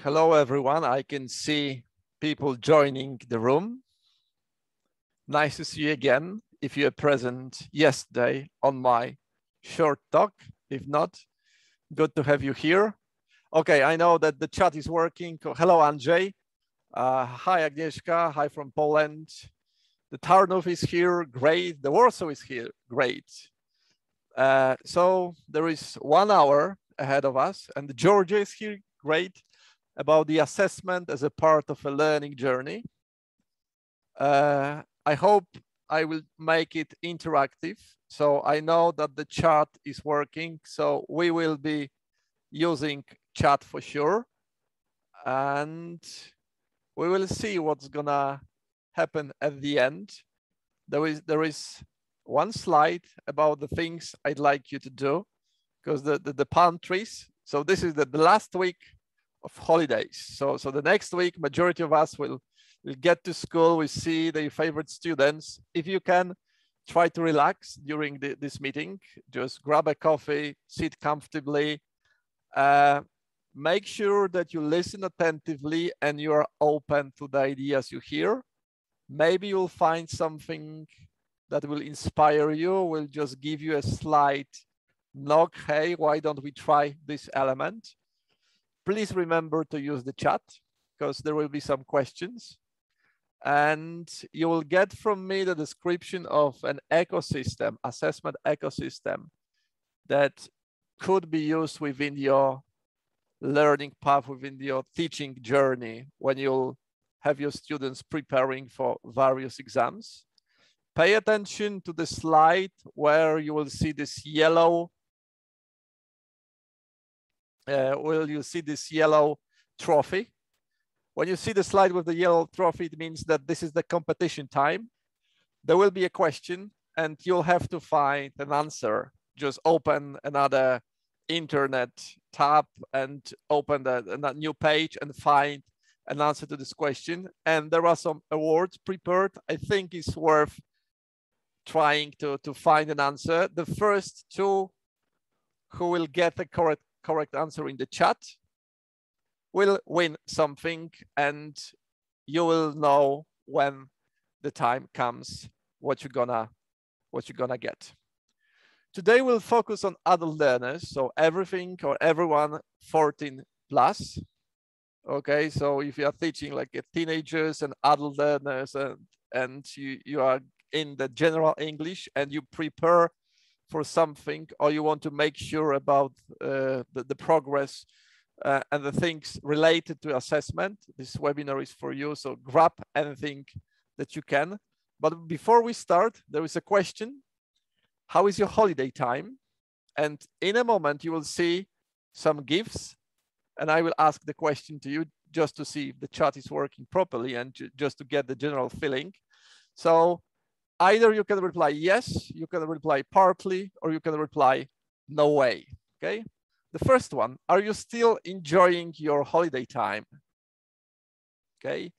Hello, everyone. I can see people joining the room. Nice to see you again. If you were present yesterday on my short talk, if not, good to have you here. Okay, I know that the chat is working. Hello, Andrzej. Hi, Agnieszka. Hi from Poland. The Tarnów is here. Great. The Warsaw is here. Great. So there is 1 hour ahead of us, and Georgia is here. Great. About the assessment as a part of a learning journey. I hope I will make it interactive. So I know that the chat is working. So we will be using chat for sure. And we will see what's gonna happen at the end. There is one slide about the things I'd like you to do, because the palm trees. So this is the last week of holidays. So the next week, majority of us will get to school. We see their favorite students. If you can, try to relax during this meeting. Just grab a coffee, sit comfortably. Make sure that you listen attentively and you are open to the ideas you hear. Maybe you'll find something that will inspire you, will just give you a slight knock. Hey, why don't we try this element? Please remember to use the chat, because there will be some questions. And you will get from me the description of an ecosystem, assessment ecosystem, that could be used within your learning path, within your teaching journey, when you'll have your students preparing for various exams. Pay attention to the slide where you will see this yellow trophy. When you see the slide with the yellow trophy, it means that this is the competition time. There will be a question and you'll have to find an answer. Just open another internet tab and open a new page and find an answer to this question. And there are some awards prepared. I think it's worth trying to find an answer. The first two who will get the correct answer in the chat will win something, and you will know when the time comes what you're gonna get. Today we'll focus on adult learners, so everything or everyone 14 plus. Okay, so if you are teaching like teenagers and adult learners, and you are in the general English and you prepare for something, or you want to make sure about the progress and the things related to assessment, this webinar is for you. So grab anything that you can. But before we start, there is a question. How is your holiday time? And in a moment, you will see some gifts, and I will ask the question to you just to see if the chat is working properly and just to get the general feeling. So either you can reply yes, you can reply partly, or you can reply no way, okay? The first one, are you still enjoying your holiday time? Okay,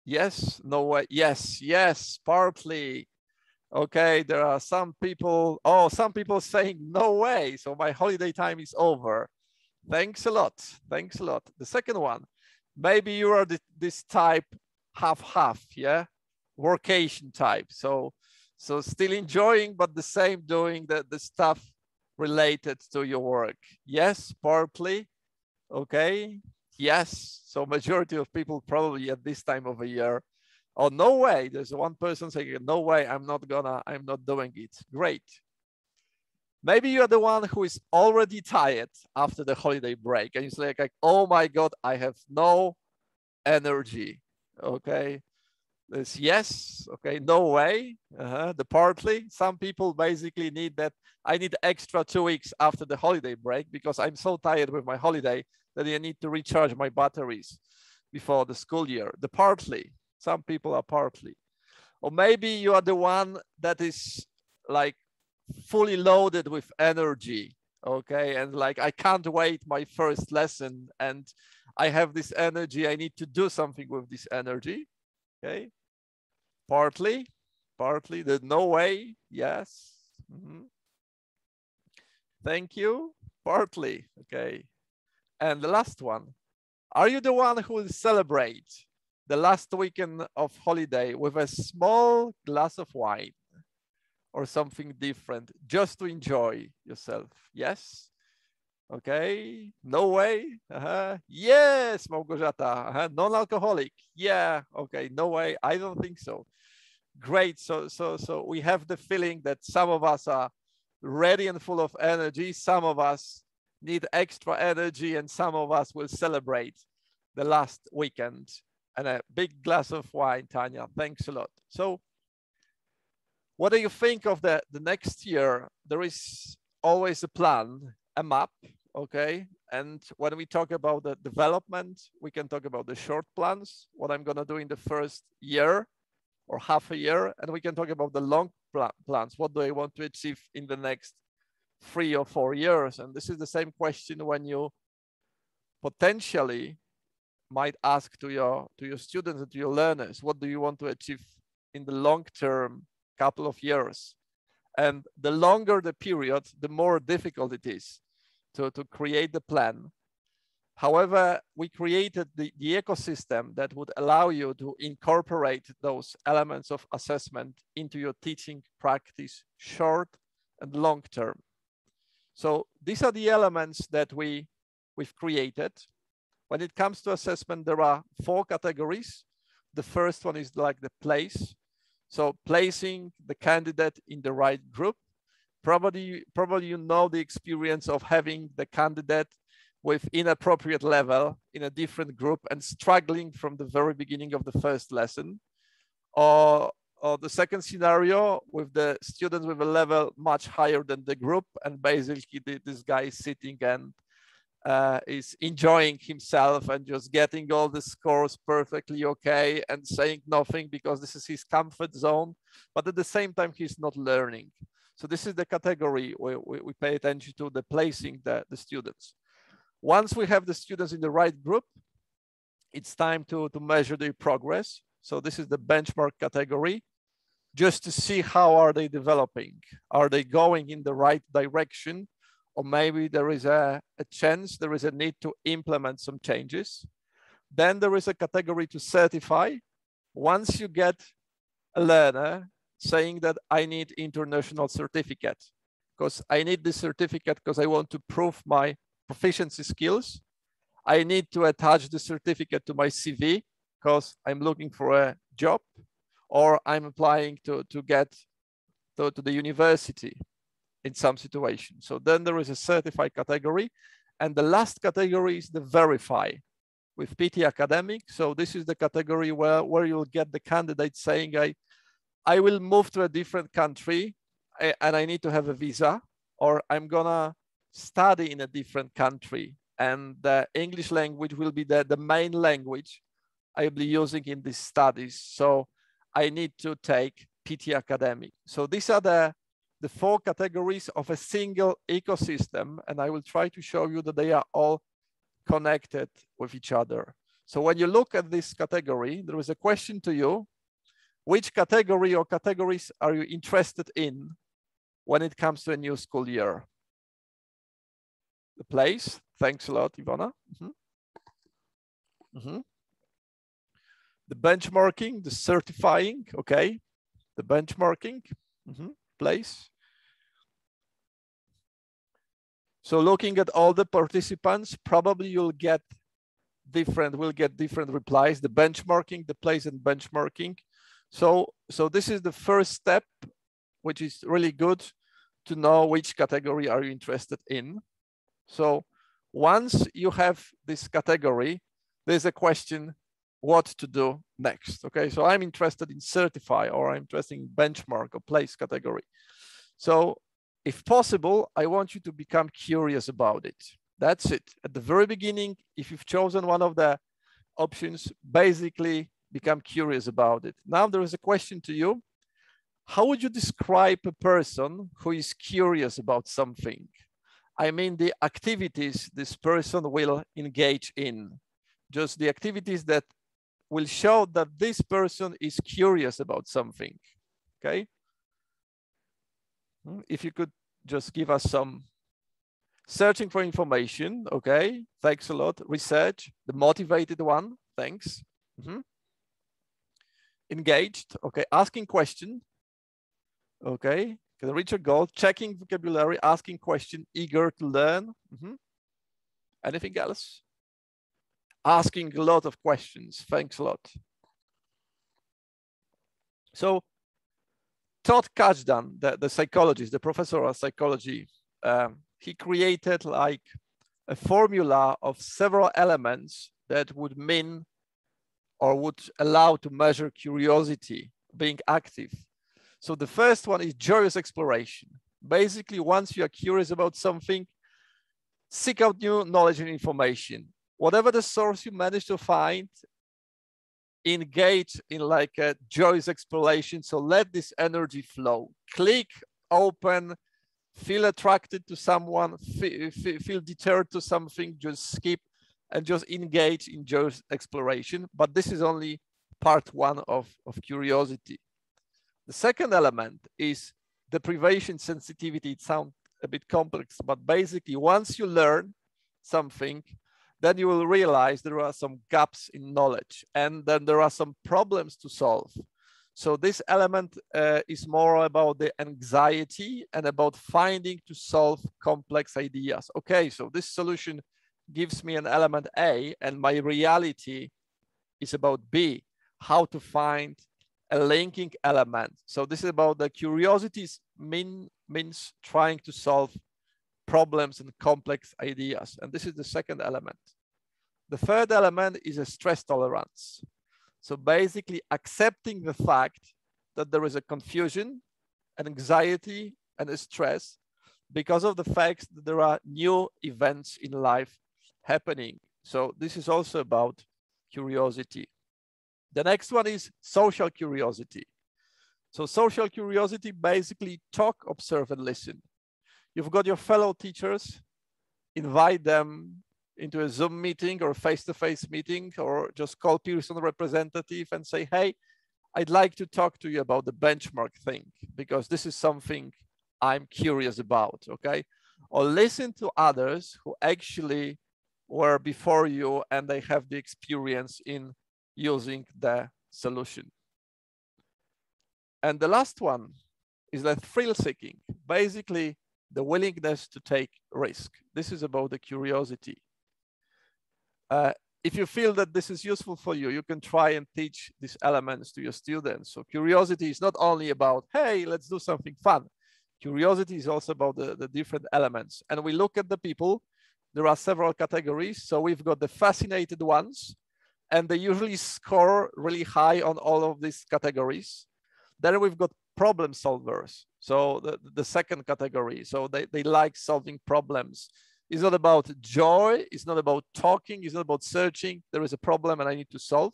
yes, no way, yes, yes, partly. Okay, there are some people saying no way, so my holiday time is over. Thanks a lot, thanks a lot. The second one, maybe you are this type half-half, yeah? Workation type, so still enjoying, but the same doing the stuff related to your work. Yes, partly, okay, yes. So majority of people probably at this time of the year, oh, no way, there's one person saying, no way, I'm not doing it. Great. Maybe you're the one who is already tired after the holiday break, and you say like, oh my God, I have no energy, okay? This yes, okay, no way. The partly, some people basically need that. I need extra 2 weeks after the holiday break because I'm so tired with my holiday that I need to recharge my batteries before the school year. The partly, some people are partly. Or maybe you are the one that is like fully loaded with energy, okay? And like, I can't wait my first lesson and I have this energy, I need to do something with this energy. Okay, partly, there's no way, yes. Thank you, partly, okay. And the last one, Are you the one who will celebrate the last weekend of holiday with a small glass of wine or something different just to enjoy yourself? Yes? Okay, no way. Yes, Małgorzata. Non-alcoholic. Yeah, okay, no way. I don't think so. Great. So we have the feeling that some of us are ready and full of energy. Some of us need extra energy, and some of us will celebrate the last weekend. And a big glass of wine, Tanya. Thanks a lot. So what do you think of the next year? There is always a plan, a map, okay? And when we talk about the development, we can talk about the short plans, what I'm gonna do in the first year or half a year, and we can talk about the long plans. What do I want to achieve in the next 3 or 4 years? And this is the same question when you potentially might ask to your students and to your learners, what do you want to achieve in the long term, couple of years? And the longer the period, the more difficult it is to create the plan. However, we created the ecosystem that would allow you to incorporate those elements of assessment into your teaching practice, short and long term. So these are the elements that we've created. When it comes to assessment, there are 4 categories. The first one is like the place. So placing the candidate in the right group. Probably you know the experience of having the candidate with inappropriate level in a different group and struggling from the very beginning of the first lesson. Or the second scenario with the students with a level much higher than the group, and basically this guy is sitting and is enjoying himself and just getting all the scores perfectly okay and saying nothing because this is his comfort zone, but at the same time he's not learning. So this is the category where we pay attention to the placing the students. Once we have the students in the right group, it's time to measure their progress. So this is the benchmark category, just to see how are they developing. Are they going in the right direction? Or maybe there is a chance, there is a need to implement some changes. Then there is a category to certify. Once you get a learner saying that I need international certificate, because I need this certificate because I want to prove my proficiency skills. I need to attach the certificate to my CV because I'm looking for a job, or I'm applying to get to the university in some situation. So then there is a certify category. And the last category is the verify with PTE Academic. So this is the category where you'll get the candidate saying, I will move to a different country and I need to have a visa, or I'm gonna study in a different country and the English language will be the main language I'll be using in these studies. So I need to take PTE Academic. So these are the 4 categories of a single ecosystem, and I will try to show you that they are all connected with each other. So when you look at this category, there is a question to you. Which category or categories are you interested in when it comes to a new school year? The place. Thanks a lot, Ivana. The benchmarking, the certifying, okay. The benchmarking, place. So looking at all the participants, probably you'll get different replies, the benchmarking, the place and benchmarking. So this is the first step, which is really good to know which category are you interested in. So once you have this category, there's a question, what to do next. Okay, so I'm interested in certify, or I'm interested in benchmark or place category. So if possible, I want you to become curious about it. That's it. At the very beginning, if you've chosen one of the options, basically become curious about it. Now there is a question to you. How would you describe a person who is curious about something? I mean, the activities this person will engage in, just the activities that will show that this person is curious about something, okay? If you could just give us some Searching for information, okay, thanks a lot. Research, the motivated one, thanks. Engaged, okay, asking question, okay, can reach a goal, checking vocabulary, asking question, eager to learn. Anything else? Asking a lot of questions, thanks a lot. So Todd Kashdan, the psychologist, the professor of psychology, he created like a formula of several elements that would mean or would allow to measure curiosity, being active. So the first one is joyous exploration. Basically, once you are curious about something, seek out new knowledge and information. Whatever the source you manage to find, engage in like a joyous exploration. So let this energy flow. Click, open, feel attracted to someone, feel deterred to something, just skip and just engage in joyous exploration. But this is only part one of curiosity. The second element is deprivation sensitivity. It sounds a bit complex, but basically once you learn something, then you will realize there are some gaps in knowledge and then there are some problems to solve. So this element is more about the anxiety and about finding to solve complex ideas. Okay, so this solution gives me an element A and my reality is about B, how to find a linking element. So this is about the curiosity means trying to solve problems and complex ideas. And this is the second element. The third element is a stress tolerance. So basically accepting the fact that there is a confusion, an anxiety, and a stress because of the fact that there are new events in life happening. So this is also about curiosity. The next one is social curiosity. So social curiosity, basically talk, observe, and listen. You've got your fellow teachers, invite them into a Zoom meeting or face-to-face meeting, or just call Pearson representative and say, hey, I'd like to talk to you about the benchmark thing, because this is something I'm curious about, okay? Or listen to others who actually were before you and they have the experience in using the solution. And the last one is the thrill-seeking, basically the willingness to take risk. This is about the curiosity. If you feel that this is useful for you, you can try and teach these elements to your students. So curiosity is not only about, hey, let's do something fun. Curiosity is also about the different elements. And we look at the people, there are several categories. So we've got the fascinated ones, and they usually score really high on all of these categories. Then we've got problem solvers. So the second category. So they like solving problems. It's not about joy. It's not about talking. It's not about searching. There is a problem and I need to solve.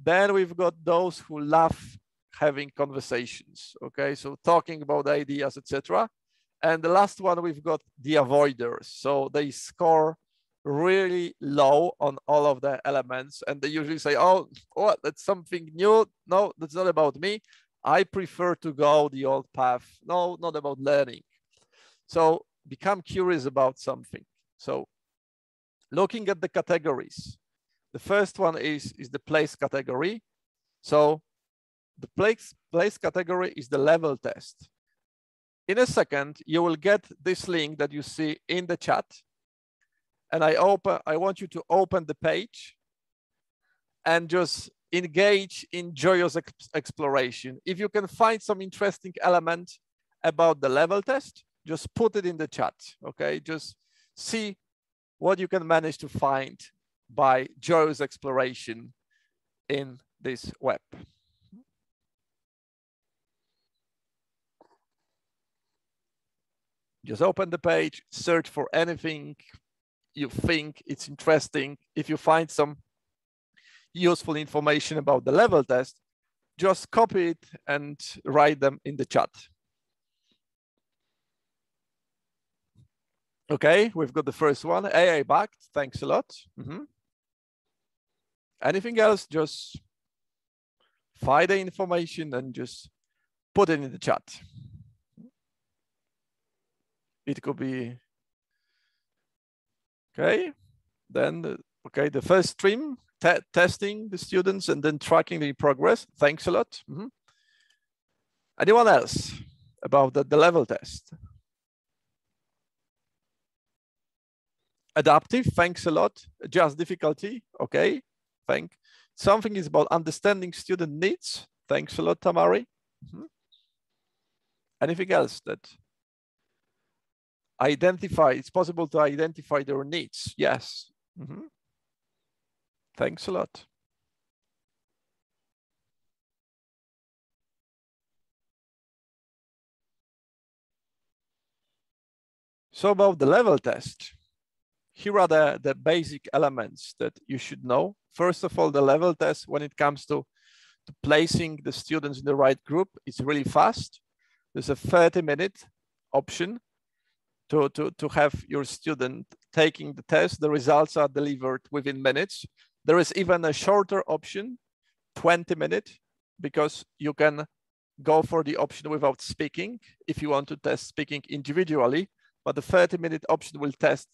Then we've got those who love having conversations. Okay, so talking about ideas, etc. And the last one, we've got the avoiders. So they score really low on all of the elements, and they usually say, oh, that's something new. No, that's not about me. I prefer to go the old path. No, not about learning. So become curious about something. So looking at the categories, the first one is the place category. So the place category is the level test. In a second, you will get this link that you see in the chat. And I want you to open the page and just engage in joyous exploration. If you can find some interesting element about the level test, just put it in the chat, okay? Just see what you can manage to find by joyous exploration in this web. Just open the page, search for anything you think it's interesting. If you find some useful information about the level test, just copy it and write them in the chat. Okay, we've got the first one, AA backed, thanks a lot. Anything else, just find the information and just put it in the chat. It could be Okay, then, okay, the first stream, testing the students and then tracking the progress. Thanks a lot. Anyone else about the level test? Adaptive, thanks a lot. Just difficulty, okay, something is about understanding student needs. Thanks a lot, Tamari. Anything else that it's possible to identify their needs? Yes. Thanks a lot. So about the level test, here are the basic elements that you should know. First of all, the level test, when it comes to placing the students in the right group, it's really fast. There's a 30-minute option to have your student taking the test. The results are delivered within minutes. There is even a shorter option, 20-minute, because you can go for the option without speaking if you want to test speaking individually, but the 30-minute option will test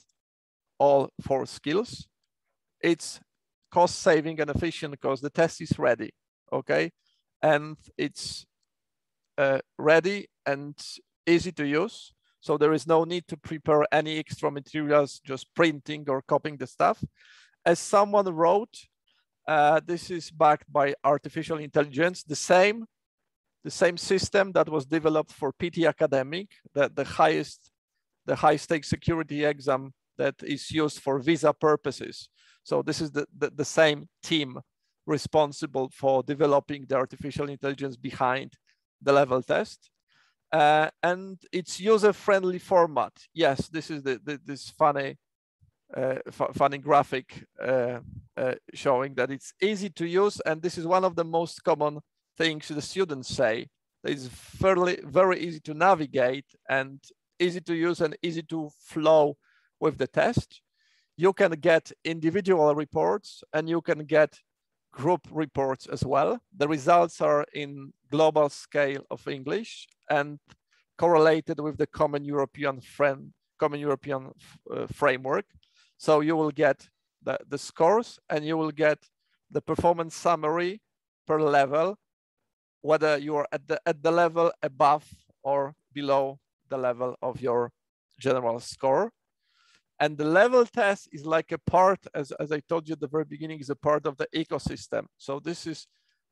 all 4 skills. It's cost saving and efficient because the test is ready, okay? And it's ready and easy to use. So there is no need to prepare any extra materials, just printing or copying the stuff. As someone wrote, this is backed by artificial intelligence, the same system that was developed for PTE Academic, the high stakes security exam that is used for visa purposes. So this is the same team responsible for developing the artificial intelligence behind the level test. And it's user-friendly format. Yes, this is this funny graphic showing that it's easy to use, and this is one of the most common things the students say. It's very easy to navigate and easy to use and easy to flow with the test. You can get individual reports and you can get group reports as well. The results are in global scale of English and correlated with the common European framework. So you will get the scores and you will get the performance summary per level, whether you are at the level above or below the level of your general score. And the level test is like a part, as I told you at the very beginning, is a part of the ecosystem. So this is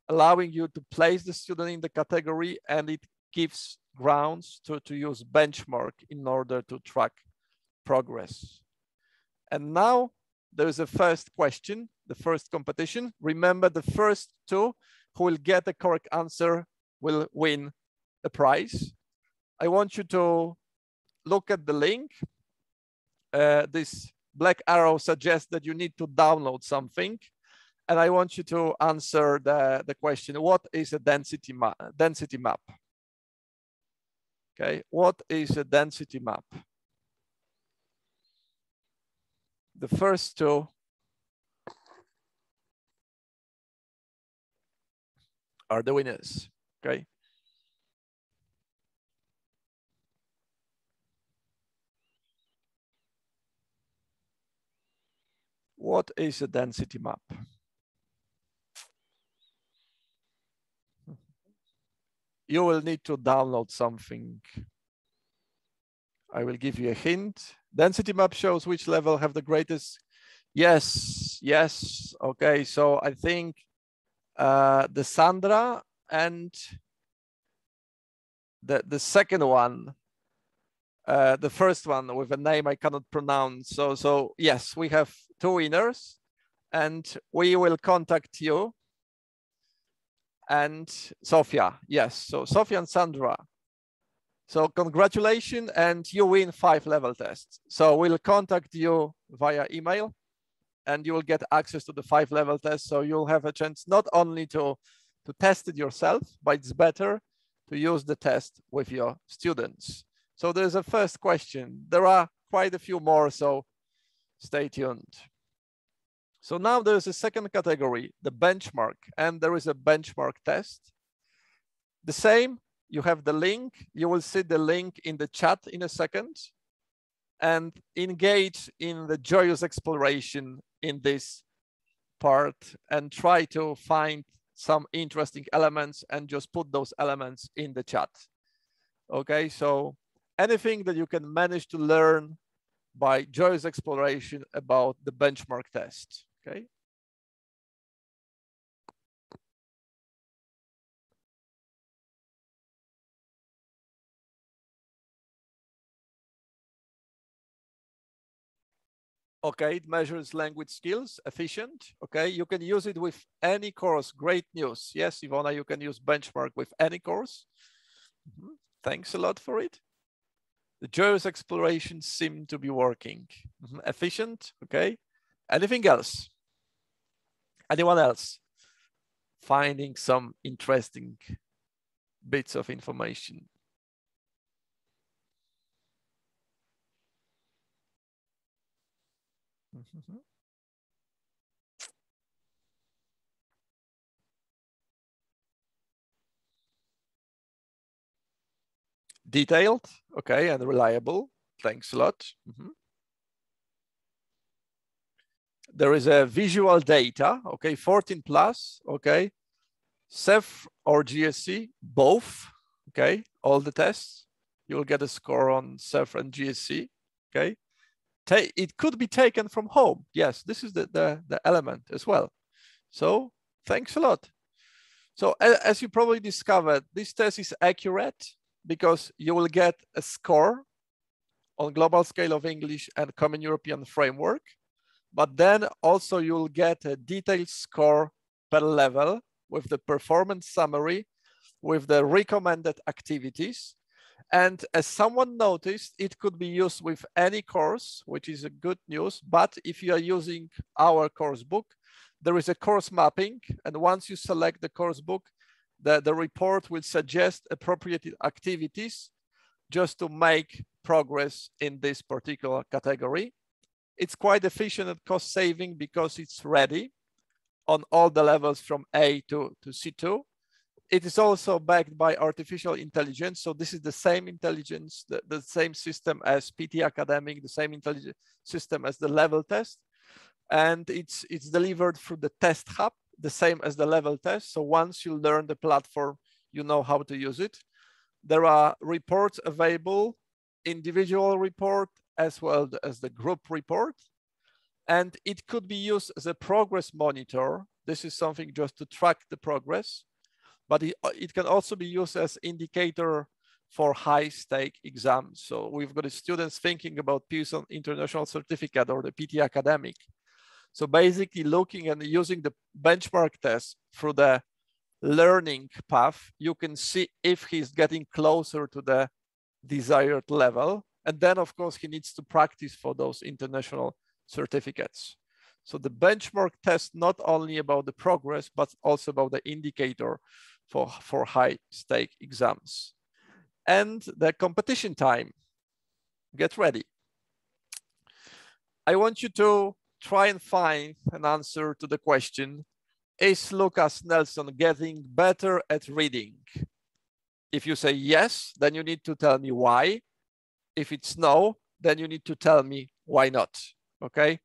allowing you to place the student in the category, and it gives grounds to use benchmark in order to track progress. And now there is a first question, the first competition. Remember, the first 2 who will get the correct answer will win a prize. I want you to look at the link. This black arrow suggests that you need to download something. And I want you to answer the question, what is a density map? Okay, what is a density map? The first 2 are the winners, okay? What is a density map? You will need to download something. I will give you a hint. Density map shows which level have the greatest. Yes, yes. Okay, so I think the Sandra and the second one, the first one with a name I cannot pronounce. So yes, we have 2 winners, and we will contact you. And Sofia, yes. So Sofia and Sandra. So congratulations, and you win 5 level tests. So we'll contact you via email, and you will get access to the 5 level tests. So you'll have a chance not only to test it yourself, but it's better to use the test with your students. So there's a first question. There are quite a few more, so stay tuned. So now there's a second category, the benchmark, and there is a benchmark test. The same, you have the link. You will see the link in the chat in a second. and engage in the joyous exploration in this part and try to find some interesting elements and just put those elements in the chat. Okay, so anything that you can manage to learn by joyous exploration about the benchmark test. Okay. Okay, it measures language skills, efficient. Okay, you can use it with any course. Great news. Yes, Ivona, you can use benchmark with any course. Thanks a lot for it. The joyous exploration seem to be working. Efficient. Okay. Anything else? Anyone else finding some interesting bits of information? Detailed, okay, and reliable. Thanks a lot. There is a visual data, okay, 14 plus, okay, CEF or GSC, both, okay, all the tests. You'll get a score on CEF and GSC, okay. It could be taken from home. Yes, this is the element as well. So thanks a lot. So as you probably discovered, this test is accurate because you will get a score on global scale of English and Common European Framework, but then also you'll get a detailed score per level with the performance summary, with the recommended activities. And as someone noticed, it could be used with any course, which is a good news. But if you are using our course book, there is a course mapping. And once you select the course book, the report will suggest appropriate activities just to make progress in this particular category. It's quite efficient and cost saving because it's ready on all the levels from A to C2. It is also backed by artificial intelligence. So this is the same intelligence, the same system as PTE Academic, the same intelligence system as the level test. And it's delivered through the test hub, the same as the level test. So once you learn the platform, you know how to use it. There are reports available, individual report, as well as the group report. And it could be used as a progress monitor. This is something just to track the progress, but it can also be used as indicator for high stake exams. So we've got students thinking about Pearson International Certificate or the PTE Academic. So basically looking and using the benchmark test through the learning path, you can see if he's getting closer to the desired level. And then of course he needs to practice for those international certificates. So the benchmark test not only about the progress, but also about the indicator for high stake exams. And the competition time. Get ready. I want you to try and find an answer to the question, is Lucas Nelson getting better at reading? If you say yes, then you need to tell me why. If it's no, then you need to tell me why not, okay?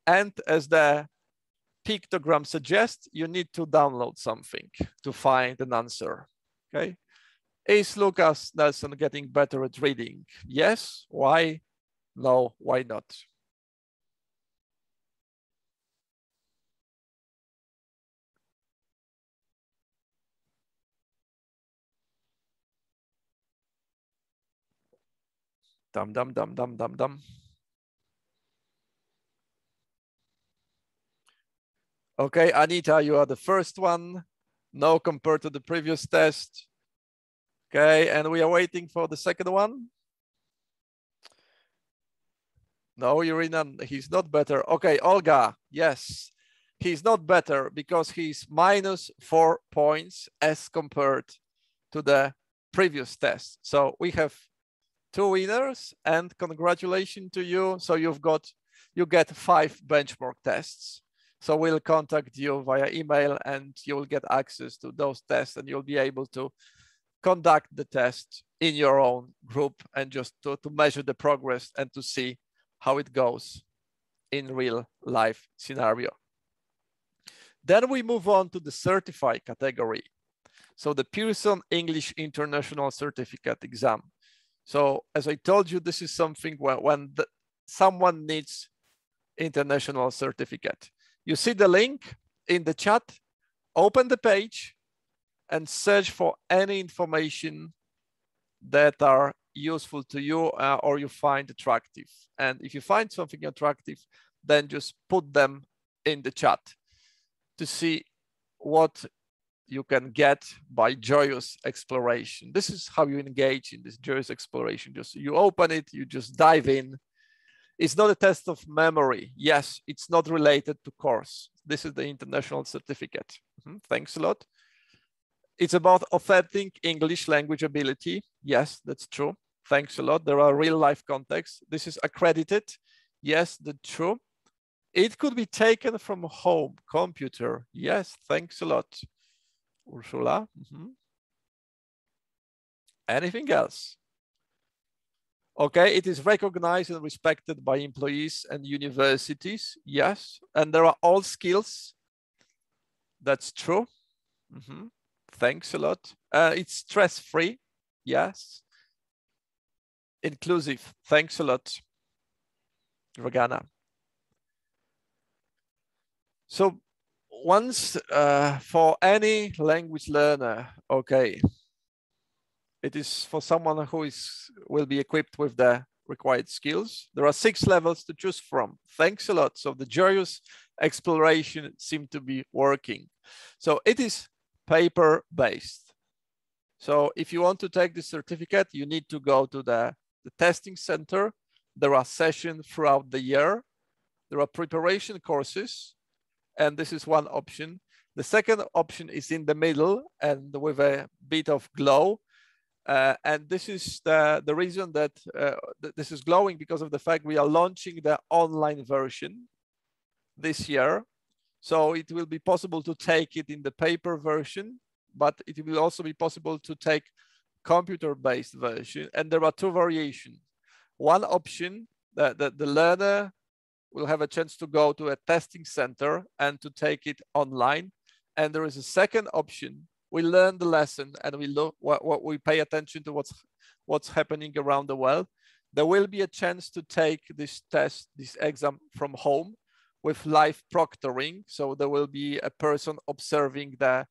And as the pictogram suggests, you need to download something to find an answer, okay? Is Lucas Nelson getting better at reading? Yes, why? No, why not? Dum, dum, dum, dum, dum, dum. Okay, Anita, you are the first one. No, compared to the previous test. Okay, and we are waiting for the second one. No, Irina, he's not better. Okay, Olga, yes, he's not better because he's -4 points as compared to the previous test. So we have 2 winners and congratulations to you. So you get 5 benchmark tests. So we'll contact you via email and you'll get access to those tests and you'll be able to conduct the test in your own group and just to measure the progress and to see how it goes in real life scenario. Then we move on to the certified category. So the Pearson English International Certificate exam. So as I told you, this is something when someone needs international certificate. You see the link in the chat, open the page and search for any information that are useful to you or you find attractive. And if you find something attractive, then just put them in the chat to see what you can get by joyous exploration. This is how you engage in this joyous exploration. Just you open it, you just dive in. It's not a test of memory. Yes, it's not related to course. This is the international certificate. Thanks a lot. It's about authentic English language ability. Yes, that's true. Thanks a lot. There are real life contexts. This is accredited. Yes, that's true. It could be taken from home computer. Yes, thanks a lot. Ursula. Anything else? Okay, it is recognized and respected by employees and universities. Yes, and there are all skills. That's true. Thanks a lot. It's stress-free. Yes. Inclusive. Thanks a lot, Regana. So once for any language learner, okay, it is for someone who will be equipped with the required skills. There are 6 levels to choose from. Thanks a lot. So the joyous exploration seemed to be working. So it is paper-based. So if you want to take this certificate, you need to go to the testing center. There are sessions throughout the year. There are preparation courses, and this is one option. The second option is in the middle and with a bit of glow. And this is the reason that this is glowing, because of the fact we are launching the online version this year. So it will be possible to take it in the paper version, but it will also be possible to take computer-based version. And there are 2 variations. One option, that the learner will have a chance to go to a testing center and to take it online. And there is a second option. We learn the lesson and we look what we pay attention to what's happening around the world. There will be a chance to take this test, this exam from home with live proctoring. So there will be a person observing the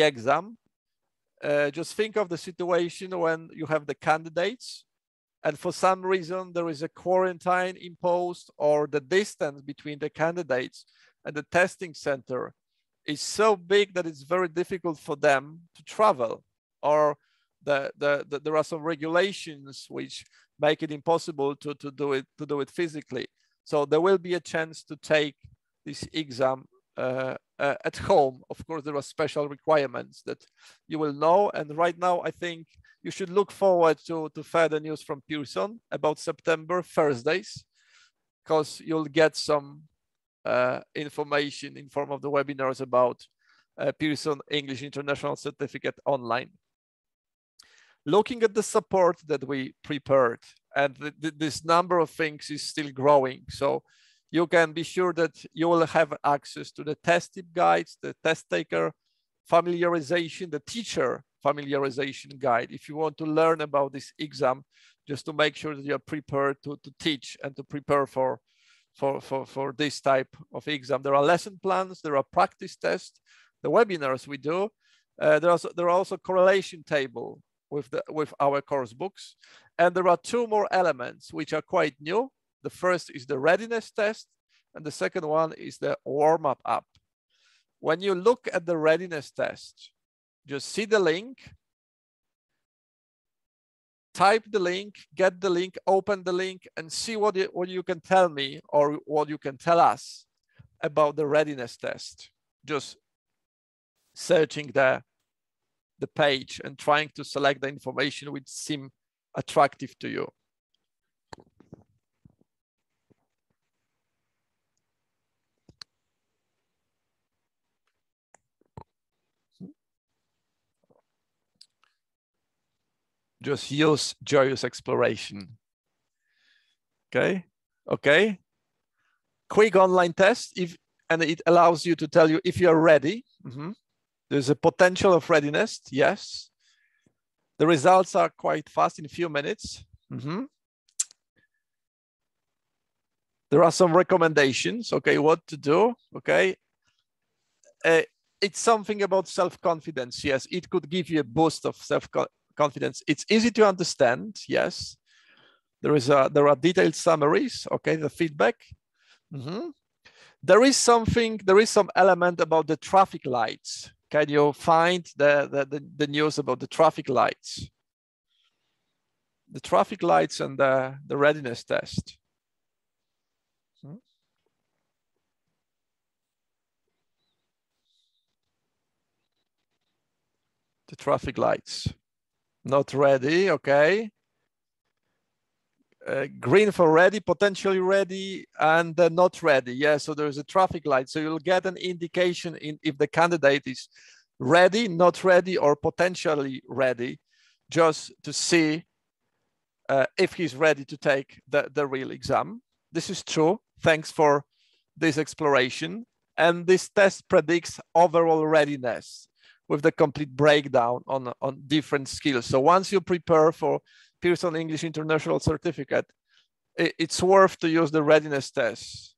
exam. Just think of the situation when you have the candidates and for some reason there is a quarantine imposed, or the distance between the candidates and the testing center is so big that it's very difficult for them to travel, or there are some regulations which make it impossible to do it physically. So there will be a chance to take this exam at home. Of course, there are special requirements that you will know. And right now, I think you should look forward to further news from Pearson about September Thursdays, because you'll get some information in form of the webinars about Pearson English International Certificate online. Looking at the support that we prepared, and this number of things is still growing. So you can be sure that you will have access to the test tip guides, the test taker familiarization, the teacher familiarization guide. If you want to learn about this exam, just to make sure that you're prepared to teach and to prepare for this type of exam. There are lesson plans, there are practice tests, the webinars we do. There are also correlation table with our course books. And there are 2 more elements which are quite new. The first is the readiness test, and the second one is the warm-up app. When you look at the readiness test, just see the link, type the link, get the link, open the link, and see what you can tell me or what you can tell us about the readiness test. Just searching the page and trying to select the information which seem attractive to you. Just use joyous exploration. Okay, okay. Quick online test, and it allows you to tell you if you're ready. There's a potential of readiness, yes. The results are quite fast in a few minutes. There are some recommendations, okay, what to do, okay. It's something about self-confidence, yes. It could give you a boost of self-confidence. It's easy to understand, yes. There are detailed summaries, okay, the feedback. There is some element about the traffic lights. Can you find the news about the traffic lights? The traffic lights and the readiness test. The traffic lights. Not ready, okay. Green for ready, potentially ready, and not ready. Yeah, so there's a traffic light. So you'll get an indication if the candidate is ready, not ready, or potentially ready, just to see if he's ready to take the real exam. This is true. Thanks for this exploration. And this test predicts overall readiness with the complete breakdown on different skills. So once you prepare for Pearson English International Certificate, it's worth to use the readiness test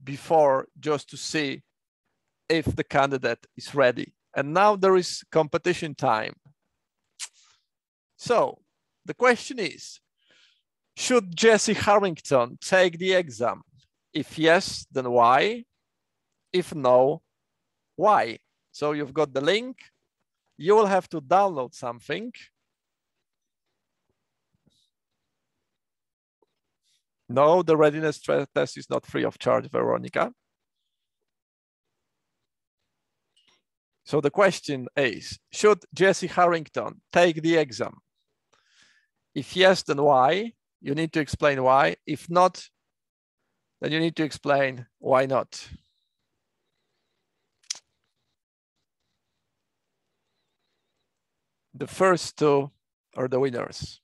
before, just to see if the candidate is ready. And now there is competition time. So the question is, should Jesse Harrington take the exam? If yes, then why? If no, why? So you've got the link. You will have to download something. No, the readiness test is not free of charge, Veronica. So the question is, should Jesse Harrington take the exam? If yes, then why? You need to explain why. If not, then you need to explain why not. The first two are the winners.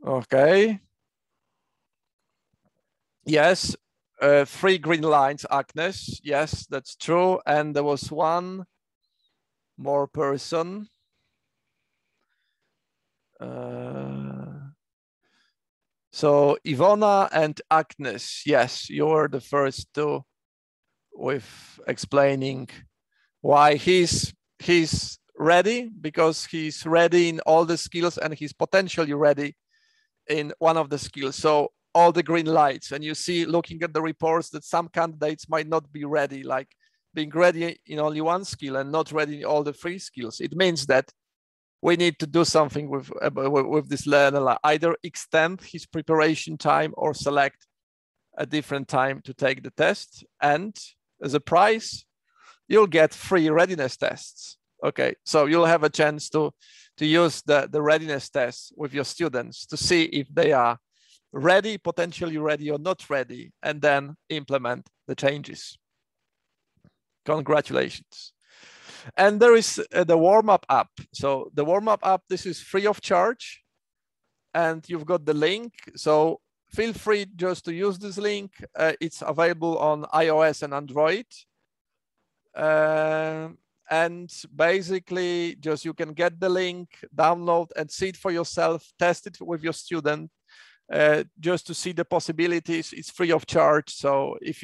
Okay. Yes, 3 green lines, Agnes. Yes, that's true. And there was one more person. So Ivona and Agnes, yes, you're the first two with explaining why he's ready, because he's ready in all the skills and he's potentially ready in one of the skills. So all the green lights, and you see, looking at the reports, that some candidates might not be ready, like being ready in only one skill and not ready in all the 3 skills. It means that we need to do something with this learner, either extend his preparation time or select a different time to take the test. And as a prize, you'll get 3 readiness tests. Okay, so you'll have a chance to use the readiness test with your students to see if they are ready, potentially ready, or not ready, and then implement the changes. Congratulations. And there is the warm-up app. So the warm-up app, this is free of charge, and you've got the link. So feel free just to use this link. It's available on iOS and Android. And basically, just you can get the link, download, and see it for yourself, test it with your student, just to see the possibilities. It's free of charge. So if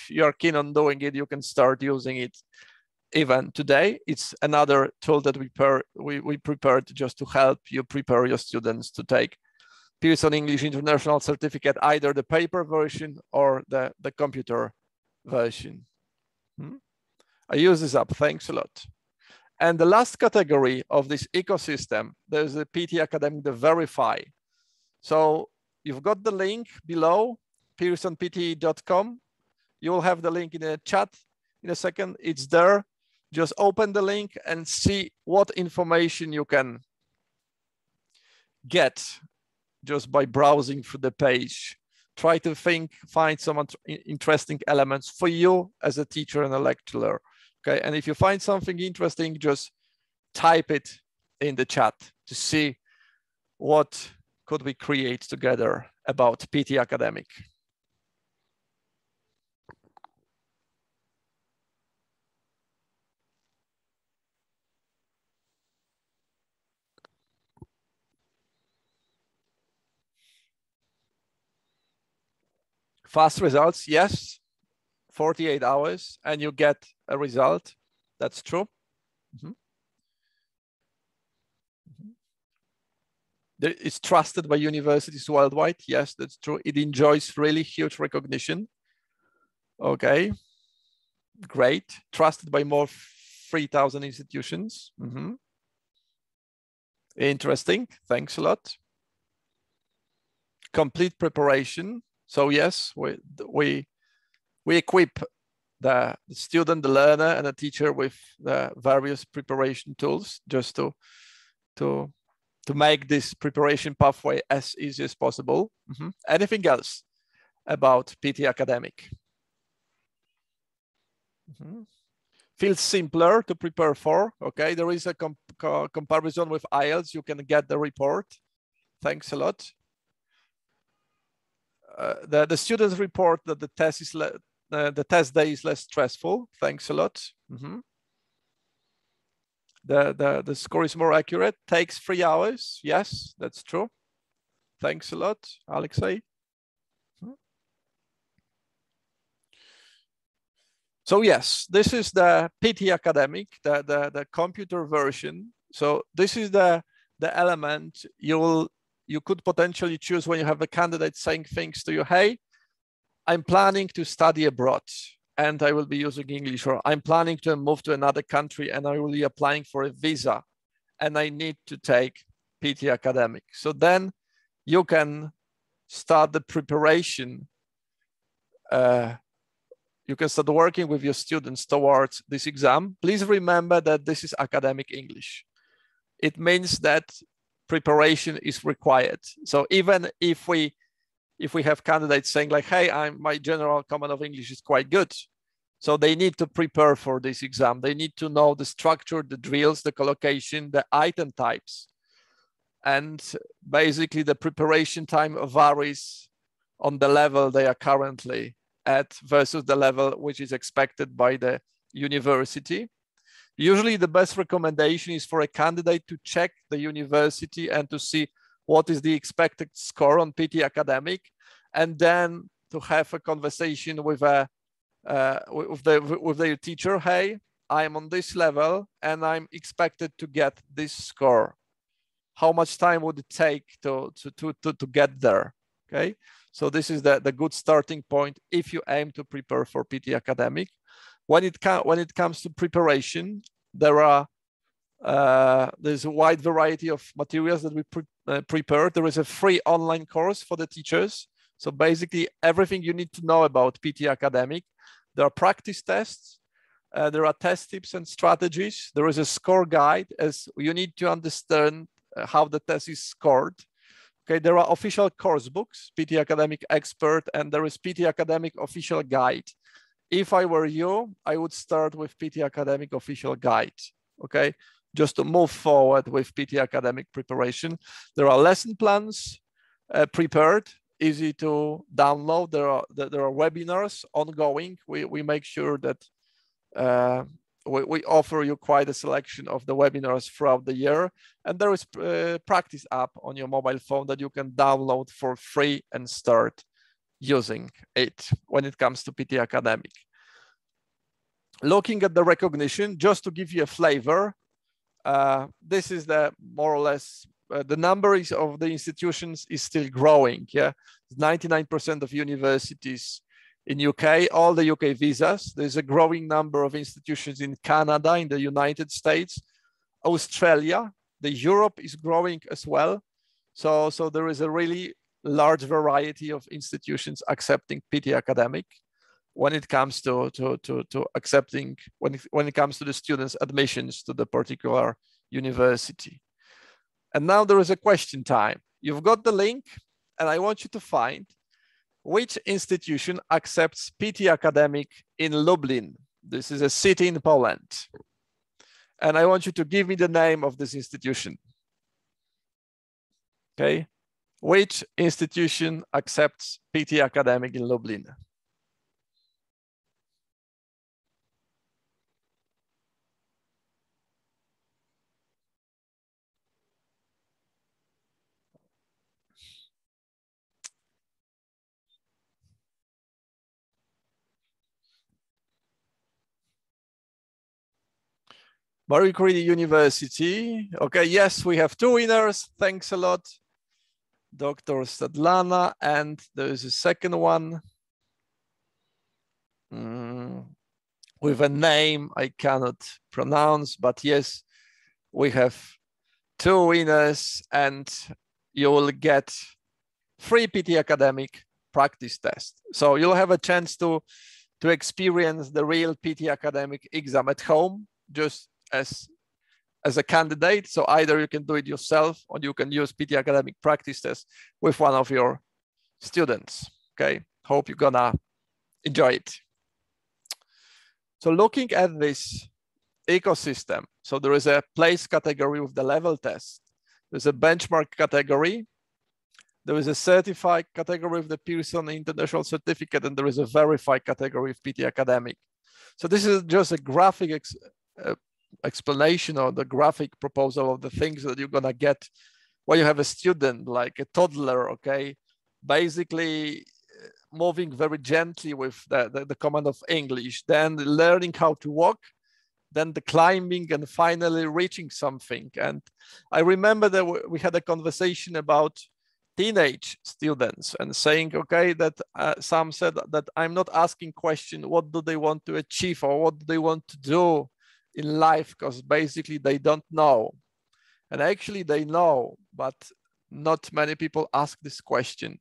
you're keen on doing it, you can start using it even today. It's another tool that we prepared just to help you prepare your students to take Pearson English International Certificate, either the paper version or the computer version. I use this app, thanks a lot. And the last category of this ecosystem, there's the PTE Academic, the Verify. So you've got the link below, pearsonpte.com. You will have the link in the chat in a second. It's there. Just open the link and see what information you can get just by browsing through the page. Try to find some interesting elements for you as a teacher and a lecturer. Okay, and if you find something interesting, just type it in the chat to see what could we create together about PT Academic. Fast results, yes, 48 hours and you get a result. That's true. It's trusted by universities worldwide. Yes, that's true. It enjoys really huge recognition. Okay, great. Trusted by more 3,000 institutions. Interesting. Thanks a lot. Complete preparation. So yes, we equip the student, the learner, and the teacher with the various preparation tools just to make this preparation pathway as easy as possible. Anything else about PT Academic? Feels simpler to prepare for. Okay, there is a comparison with IELTS. You can get the report. Thanks a lot. The students report that the test is the test day is less stressful. Thanks a lot. The score is more accurate. Takes 3 hours. Yes, that's true. Thanks a lot, Alexei. So yes, this is the PT Academic, the computer version. So this is the element you could potentially choose when you have a candidate saying things to you. Hey, I'm planning to study abroad and I will be using English, or I'm planning to move to another country and I will be applying for a visa and I need to take PT Academic. So then you can start the preparation. You can start working with your students towards this exam. Please remember that this is academic English. It means that preparation is required. So even if we have candidates saying like, hey, my general command of English is quite good. So they need to prepare for this exam. They need to know the structure, the drills, the collocation, the item types. And basically the preparation time varies on the level they are currently at versus the level which is expected by the university. Usually the best recommendation is for a candidate to check the university and to see what is the expected score on PT Academic, and then to have a conversation with their teacher. Hey, I'm on this level and I'm expected to get this score. How much time would it take to get there? Okay, so this is the good starting point if you aim to prepare for PT Academic. When it comes to preparation, there's a wide variety of materials that we prepare. There is a free online course for the teachers. So basically everything you need to know about PT Academic. There are practice tests. There are test tips and strategies. There is a score guide, as you need to understand how the test is scored. Okay, there are official course books, PT Academic Expert, and there is PT Academic Official Guide. If I were you, I would start with PT Academic Official Guide, okay? Just to move forward with PT Academic preparation. There are lesson plans prepared, easy to download. There are webinars ongoing. We make sure that we offer you quite a selection of the webinars throughout the year. And there is a practice app on your mobile phone that you can download for free and start using it when it comes to PT Academic. Looking at the recognition, just to give you a flavor, this is the more or less the numbers of the institutions is still growing. Yeah, 99% of universities in UK, all the UK visas. There's a growing number of institutions in Canada, in the United States, Australia. The Europe is growing as well. So there is a really large variety of institutions accepting PT Academic when it comes to accepting, when it comes to the students' admissions to the particular university. And now there is a question time. You've got the link, and I want you to find which institution accepts PT Academic in Lublin. This is a city in Poland. And I want you to give me the name of this institution. Okay. Which institution accepts PTE Academic in Lublin? Marie Curie University. Okay, yes, we have two winners. Thanks a lot. Dr. Stadlana, and there is a second one with a name I cannot pronounce, but yes, we have two winners, and you will get free PTE Academic practice test. So you'll have a chance to experience the real PTE Academic exam at home, just as a candidate. So either you can do it yourself or you can use PTE Academic practice test with one of your students. Okay, hope you're gonna enjoy it. So looking at this ecosystem, so there is a place category with the level test. There's a benchmark category. There is a certified category with the Pearson International Certificate, and there is a verified category of PTE Academic. So this is just a graphic explanation or the graphic proposal of the things that you're gonna get when you have a student like a toddler, okay, basically moving very gently with the command of English, then learning how to walk, then the climbing, and finally reaching something. And I remember that we had a conversation about teenage students and saying, okay, that some said that I'm not asking question, what do they want to achieve or what do they want to do in life, because basically they don't know. And actually they know, but not many people ask this question.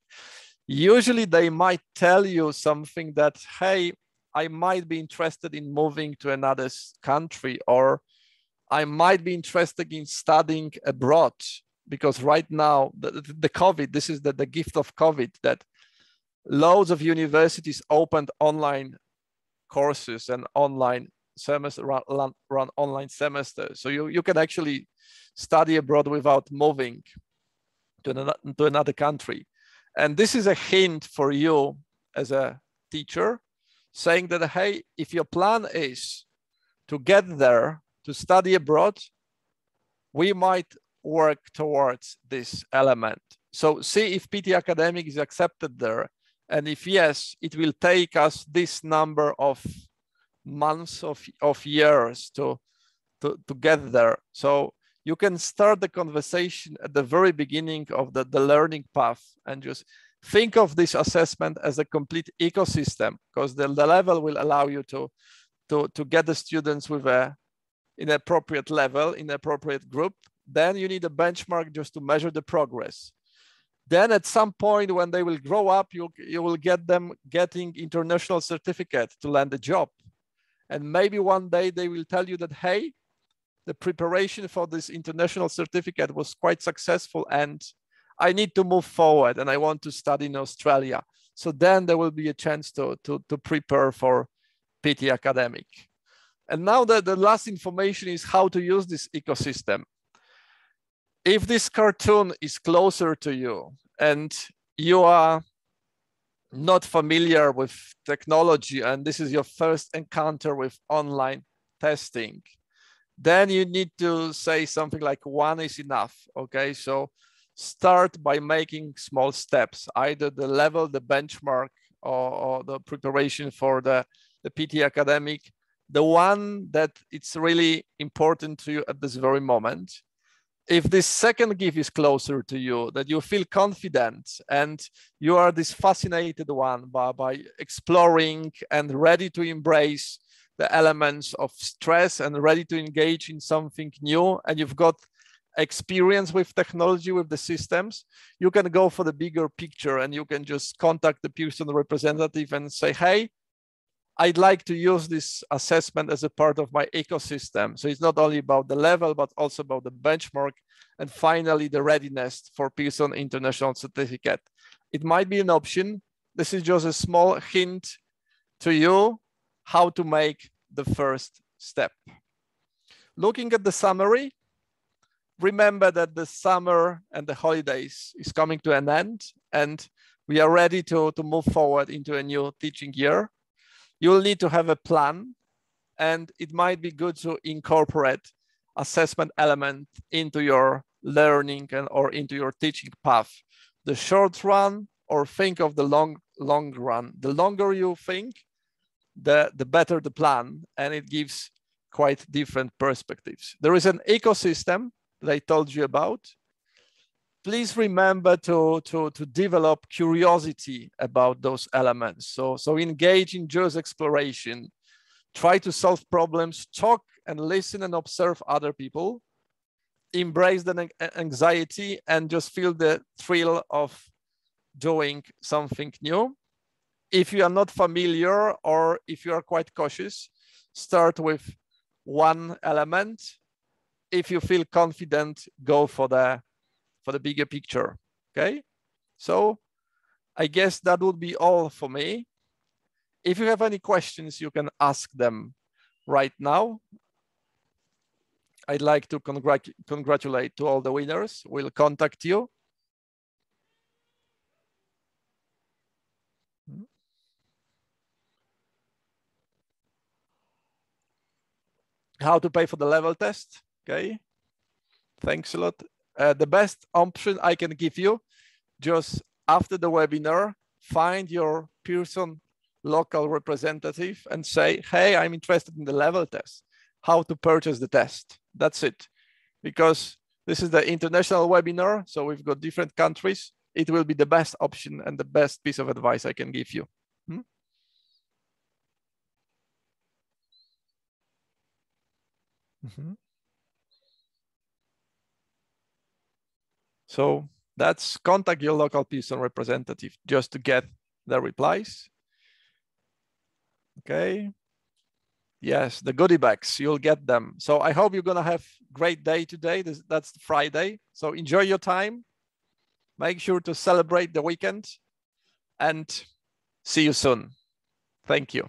Usually they might tell you something that, hey, I might be interested in moving to another country, or I might be interested in studying abroad, because right now the COVID, this is the gift of COVID, that loads of universities opened online courses and online semester, run online semester. So you can actually study abroad without moving to another country. And this is a hint for you as a teacher, saying that, hey, if your plan is to get there, to study abroad, we might work towards this element. So see if PTE Academic is accepted there. And if yes, it will take us this number of months of years to get there. So you can start the conversation at the very beginning of the learning path and just think of this assessment as a complete ecosystem, because the level will allow you to get the students with in appropriate level, in appropriate group. Then you need a benchmark just to measure the progress. Then at some point when they will grow up, you will get them getting international certificate to land a job. And maybe one day they will tell you that, hey, the preparation for this international certificate was quite successful and I need to move forward and I want to study in Australia. So then there will be a chance to prepare for PTE Academic. And now the last information is how to use this ecosystem. If this cartoon is closer to you and you are not familiar with technology and this is your first encounter with online testing, then you need to say something like one is enough, okay? So start by making small steps, either the level, the benchmark, or the preparation for the PTE Academic, the one that it's really important to you at this very moment. If this second gift is closer to you, that you feel confident and you are this fascinated one by exploring and ready to embrace the elements of stress and ready to engage in something new, and you've got experience with technology, with the systems, you can go for the bigger picture and you can just contact the Pearson representative and say, hey, I'd like to use this assessment as a part of my ecosystem. So it's not only about the level, but also about the benchmark. And finally, the readiness for Pearson International Certificate. It might be an option. This is just a small hint to you how to make the first step. Looking at the summary, remember that the summer and the holidays is coming to an end, and we are ready to move forward into a new teaching year. You will need to have a plan, and it might be good to incorporate assessment element into your learning or into your teaching path. The short run, or think of the long run. The longer you think, the better the plan, and it gives quite different perspectives. There is an ecosystem that I told you about. Please remember to develop curiosity about those elements. So engage in just exploration, try to solve problems, talk and listen and observe other people, embrace the anxiety and just feel the thrill of doing something new. If you are not familiar or if you are quite cautious, start with one element. If you feel confident, go for the bigger picture, okay? So I guess that would be all for me. If you have any questions, you can ask them right now. I'd like to congratulate to all the winners. We'll contact you. How to pay for the level test, okay? Thanks a lot. The best option I can give you, just after the webinar, find your Pearson local representative and say, hey, I'm interested in the level test, how to purchase the test. That's it. Because this is the international webinar, so we've got different countries. It will be the best option and the best piece of advice I can give you. So that's contact your local Pearson representative just to get the replies. Okay. Yes, the goodie bags, you'll get them. So I hope you're gonna have a great day today. That's Friday. So enjoy your time. Make sure to celebrate the weekend and see you soon. Thank you.